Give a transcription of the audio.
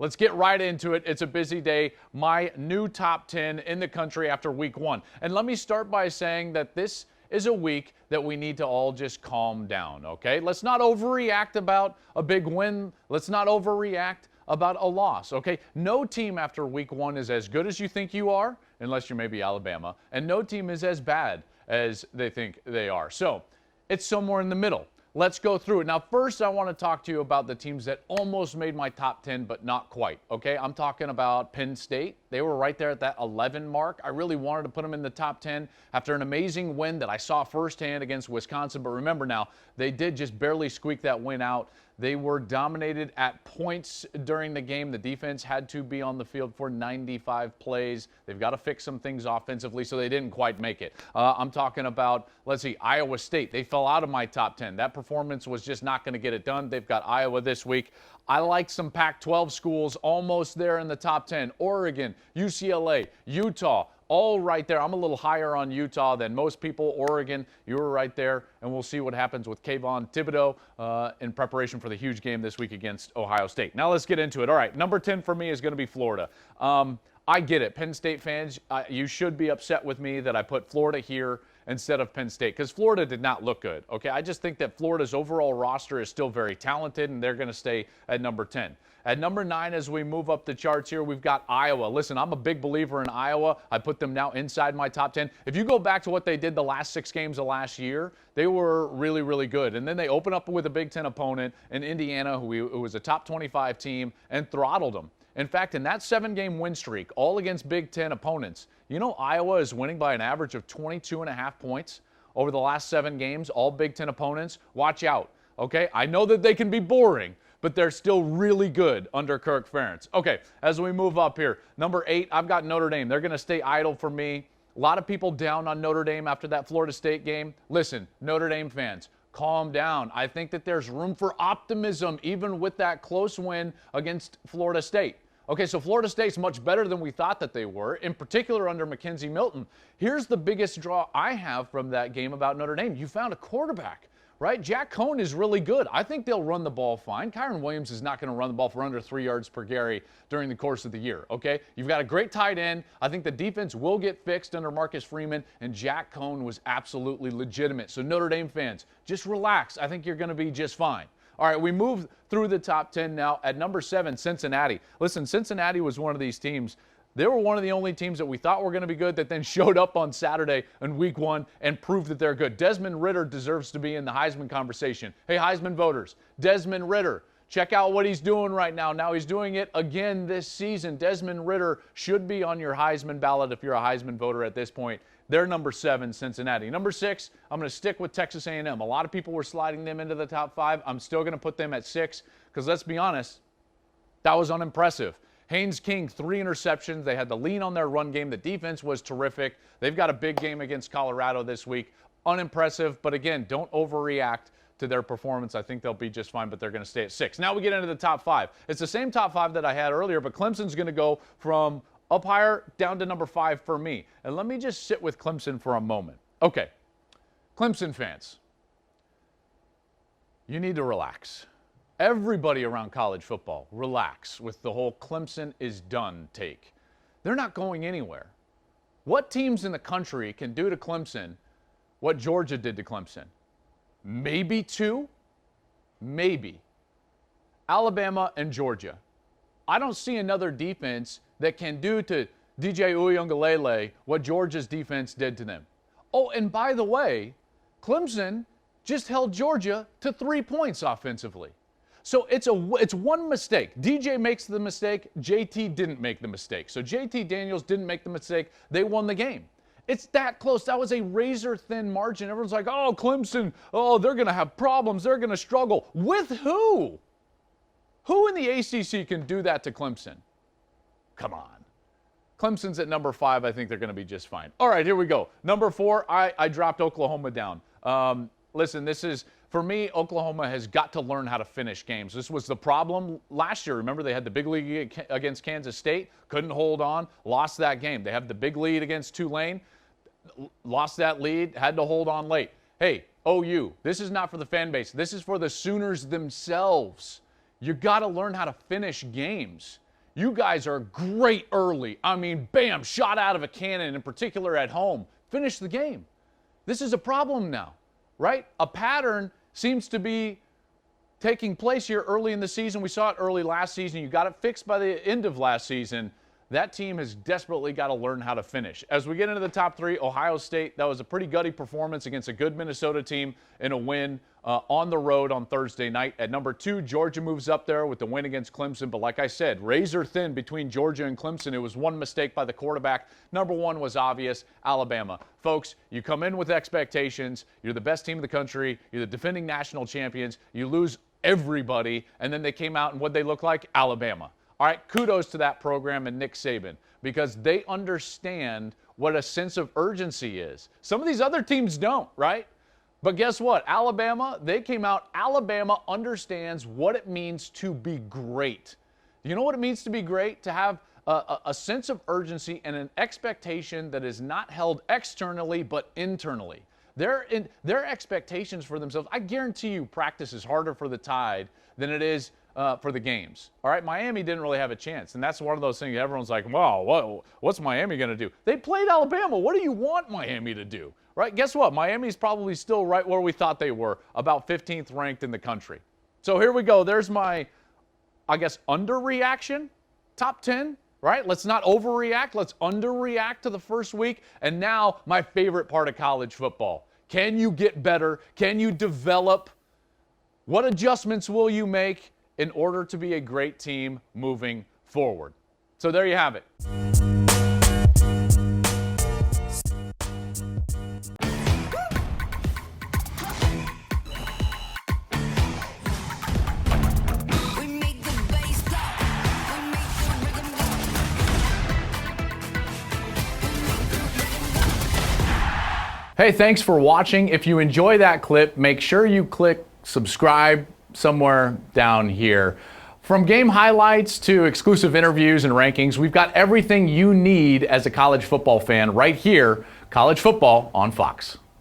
Let's get right into it. It's a busy day. My new top 10 in the country after week 1. And let me start by saying that this is a week that we need to all just calm down, okay? Let's not overreact about a big win. Let's not overreact about a loss, okay? No team after week 1 is as good as you think you are, unless you're maybe Alabama, and no team is as bad as they think they are. So it's somewhere in the middle. Let's go through it. Now, first, I want to talk to you about the teams that almost made my top 10, but not quite, okay? I'm talking about Penn State. They were right there at that 11 mark. I really wanted to put them in the top 10 after an amazing win that I saw firsthand against Wisconsin. But remember now, they did just barely squeak that win out. They were dominated at points during the game. The defense had to be on the field for 95 plays. They've got to fix some things offensively, so they didn't quite make it. I'm talking about, let's see, Iowa State. They fell out of my top 10. That performance was just not going to get it done. They've got Iowa this week. I like some Pac-12 schools almost there in the top 10. Oregon, UCLA, Utah, all right there. I'm a little higher on Utah than most people. Oregon, you were right there, and we'll see what happens with Kayvon Thibodeau in preparation for the huge game this week against Ohio State. Now let's get into it. All right, number 10 for me is going to be Florida. I get it. Penn State fans, you should be upset with me that I put Florida here instead of Penn State, because Florida did not look good, okay? I just think that Florida's overall roster is still very talented, and they're going to stay at number 10. At number 9, as we move up the charts here, we've got Iowa. Listen, I'm a big believer in Iowa. I put them now inside my top 10. If you go back to what they did the last 6 games of last year, they were really, really good. And then they open up with a Big Ten opponent in Indiana, who was a top 25 team, and throttled them. In fact, in that 7-game win streak, all against Big Ten opponents, you know Iowa is winning by an average of 22.5 points over the last 7 games, all Big Ten opponents. Watch out, okay? I know that they can be boring, but they're still really good under Kirk Ferentz. Okay, as we move up here, number 8, I've got Notre Dame. They're going to stay idle for me. A lot of people down on Notre Dame after that Florida State game. Listen, Notre Dame fans, calm down. I think that there's room for optimism even with that close win against Florida State. Okay, so Florida State's much better than we thought that they were, in particular under McKenzie Milton. Here's the biggest draw I have from that game about Notre Dame. You found a quarterback, right? Jack Cohn is really good. I think they'll run the ball fine. Kyron Williams is not going to run the ball for under 3 yards per carry during the course of the year, okay? You've got a great tight end. I think the defense will get fixed under Marcus Freeman, and Jack Cohn was absolutely legitimate. So Notre Dame fans, just relax. I think you're going to be just fine. All right, we move through the top 10 now. At number 7, Cincinnati. Listen, Cincinnati was one of these teams. They were one of the only teams that we thought were going to be good that then showed up on Saturday in week 1 and proved that they're good. Desmond Ridder deserves to be in the Heisman conversation. Hey, Heisman voters, Desmond Ridder, check out what he's doing right now. Now he's doing it again this season. Desmond Ridder should be on your Heisman ballot if you're a Heisman voter at this point. They're number 7, Cincinnati. Number 6, I'm going to stick with Texas A&M. A lot of people were sliding them into the top 5. I'm still going to put them at 6 because, let's be honest, that was unimpressive. Haynes King, 3 interceptions. They had to lean on their run game. The defense was terrific. They've got a big game against Colorado this week. Unimpressive, but again, don't overreact to their performance. I think they'll be just fine, but they're going to stay at 6. Now we get into the top 5. It's the same top 5 that I had earlier, but Clemson's going to go from up higher down to number 5 for me. And let me just sit with Clemson for a moment. Okay, Clemson fans, you need to relax. Everybody around college football, relax with the whole Clemson is done take. They're not going anywhere. What teams in the country can do to Clemson what Georgia did to Clemson? Maybe 2? Maybe. Alabama and Georgia. I don't see another defense that can do to DJ Uiagalelei what Georgia's defense did to them. Oh, and by the way, Clemson just held Georgia to 3 points offensively. So it's one mistake. DJ makes the mistake. JT didn't make the mistake. So JT Daniels didn't make the mistake. They won the game. It's that close. That was a razor-thin margin. Everyone's like, oh, Clemson, oh, they're going to have problems. They're going to struggle. With who? Who in the ACC can do that to Clemson? Come on. Clemson's at number 5. I think they're going to be just fine. All right, here we go. Number 4, I dropped Oklahoma down. Listen, this is, for me, Oklahoma has got to learn how to finish games. This was the problem last year. Remember, they had the big lead against Kansas State, couldn't hold on, lost that game. They have the big lead against Tulane, lost that lead, had to hold on late. Hey, OU, this is not for the fan base. This is for the Sooners themselves. You got to learn how to finish games. You guys are great early. I mean, bam, shot out of a cannon, in particular at home. Finish the game. This is a problem now, right? A pattern seems to be taking place here early in the season. We saw it early last season. You got it fixed by the end of last season. That team has desperately got to learn how to finish. As we get into the top three, Ohio State, that was a pretty gutty performance against a good Minnesota team in a win on the road on Thursday night. At number 2, Georgia moves up there with the win against Clemson. But like I said, razor thin between Georgia and Clemson. It was one mistake by the quarterback. Number 1 was obvious, Alabama. Folks, you come in with expectations. You're the best team in the country. You're the defending national champions. You lose everybody, and then they came out and what'd they look like? Alabama. All right, kudos to that program and Nick Saban, because they understand what a sense of urgency is. Some of these other teams don't, right? But guess what? Alabama, they came out. Alabama understands what it means to be great. Do you know what it means to be great? To have a sense of urgency and an expectation that is not held externally but internally. Their expectations for themselves, I guarantee you practice is harder for the Tide than it is for the games. All right, Miami didn't really have a chance, and that's one of those things everyone's like, wow, what's Miami going to do? They played Alabama. What do you want Miami to do? Right? Guess what? Miami's probably still right where we thought they were, about 15th ranked in the country. So here we go. There's my, I guess, underreaction, top 10. Right? Let's not overreact. Let's underreact to the first week. And now my favorite part of college football. Can you get better? Can you develop? What adjustments will you make in order to be a great team moving forward? So there you have it. Hey, thanks for watching. If you enjoy that clip, make sure you click subscribe somewhere down here. From game highlights to exclusive interviews and rankings, we've got everything you need as a college football fan right here, College Football on Fox.